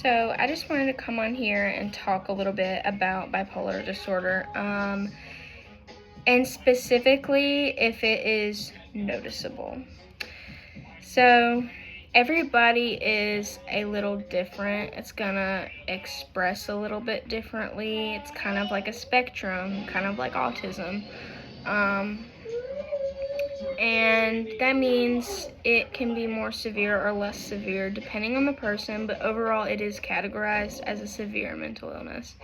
So I just wanted to come on here and talk a little bit about bipolar disorder, and specifically if it is noticeable. So everybody is a little different. It's gonna express a little bit differently. It's kind of like a spectrum, kind of like autism. And that means it can be more severe or less severe depending on the person, but overall it is categorized as a severe mental illness.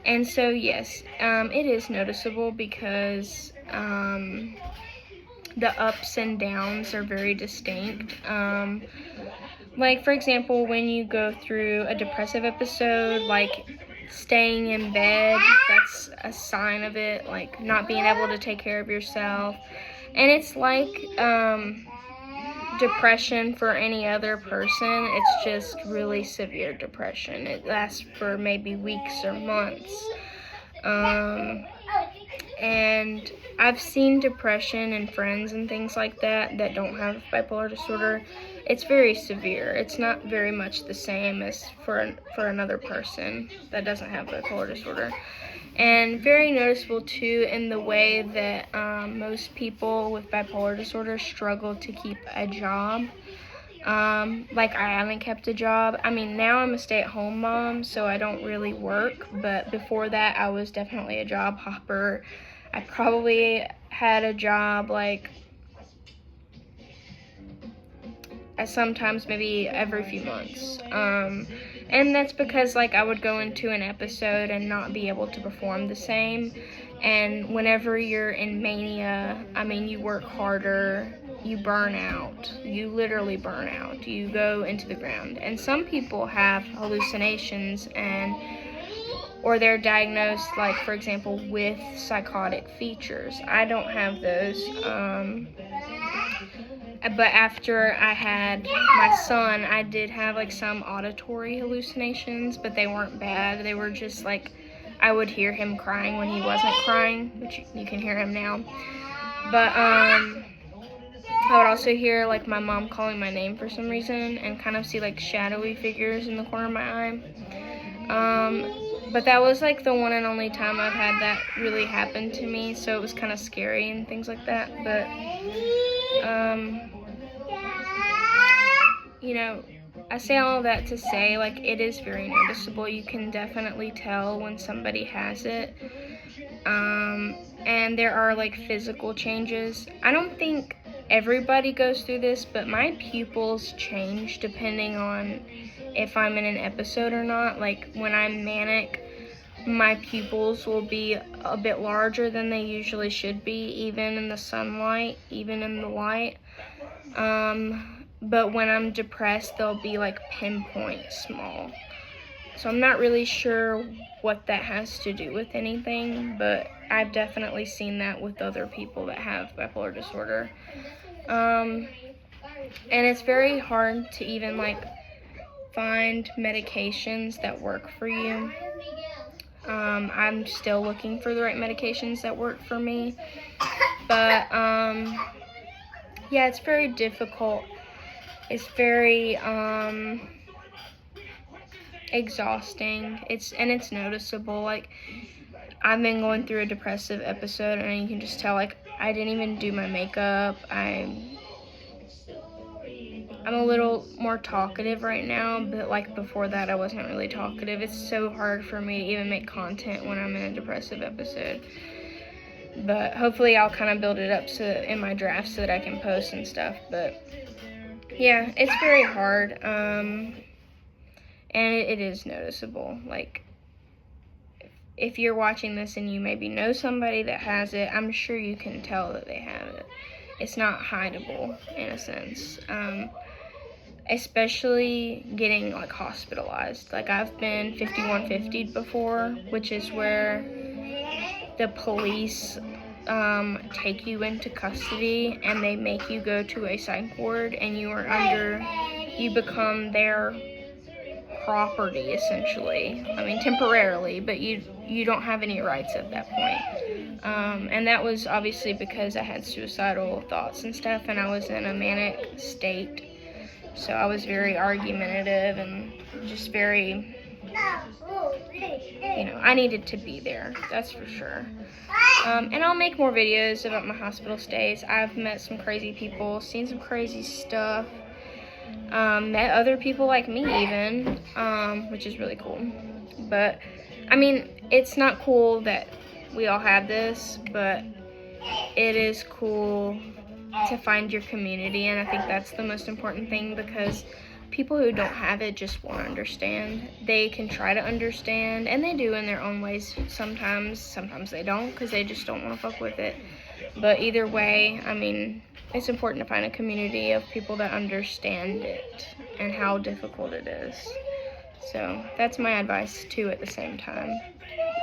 And so yes, it is noticeable because the ups and downs are very distinct. Like for example, when you go through a depressive episode, like staying in bed, that's a sign of it, like not being able to take care of yourself. And it's like depression for any other person. It's just really severe depression. It lasts for maybe weeks or months. And I've seen depression in friends and things like that don't have bipolar disorder. It's very severe. It's not very much the same as for another person that doesn't have bipolar disorder. And very noticeable too in the way that most people with bipolar disorder struggle to keep a job. Like I haven't kept a job. I mean, now I'm a stay-at-home mom, so I don't really work, but before that I was definitely a job hopper. I probably had a job like sometimes maybe every few months. And that's because like I would go into an episode and not be able to perform the same. And whenever you're in mania, I mean, you work harder, you burn out, you literally burn out, you go into the ground. And some people have hallucinations or they're diagnosed, like for example, with psychotic features. I don't have those. But after I had my son, I did have like some auditory hallucinations, but they weren't bad. They were just like, I would hear him crying when he wasn't crying, which you can hear him now. But I would also hear like my mom calling my name for some reason and kind of see like shadowy figures in the corner of my eye. But that was like the one and only time I've had that really happen to me, so it was kind of scary and things like that. But you know, I say all of that to say, like, it is very noticeable. You can definitely tell when somebody has it. And there are, like, physical changes. I don't think everybody goes through this, but my pupils change depending on if I'm in an episode or not. Like, when I'm manic, my pupils will be a bit larger than they usually should be, even in the sunlight, even in the light. But when I'm depressed, they'll be like pinpoint small. So I'm not really sure what that has to do with anything, but I've definitely seen that with other people that have bipolar disorder. And it's very hard to even like find medications that work for you. I'm still looking for the right medications that work for me. But yeah, it's very difficult. It's very exhausting. It's noticeable. Like, I've been going through a depressive episode, and you can just tell, like, I didn't even do my makeup. I'm a little more talkative right now, but like before that I wasn't really talkative. It's so hard for me to even make content when I'm in a depressive episode. But hopefully I'll kind of build it up in my draft so that I can post and stuff. But yeah, it's very hard, and it is noticeable. Like, if you're watching this and you maybe know somebody that has it, I'm sure you can tell that they have it. It's not hideable in a sense, especially getting like hospitalized. Like, I've been 5150'd before, which is where the police take you into custody and they make you go to a psych ward, and you become their property essentially. I mean, temporarily, but you don't have any rights at that point. And that was obviously because I had suicidal thoughts and stuff, and I was in a manic state. So I was very argumentative and just very, I needed to be there, that's for sure. And I'll make more videos about my hospital stays. I've met some crazy people, seen some crazy stuff, met other people like me even, which is really cool. But, I mean, it's not cool that we all have this, but it is cool to find your community, and I think that's the most important thing, because people who don't have it just won't understand. They can try to understand, and they do in their own ways sometimes they don't, because they just don't want to fuck with it. But either way, I mean, it's important to find a community of people that understand it and how difficult it is. So that's my advice too at the same time.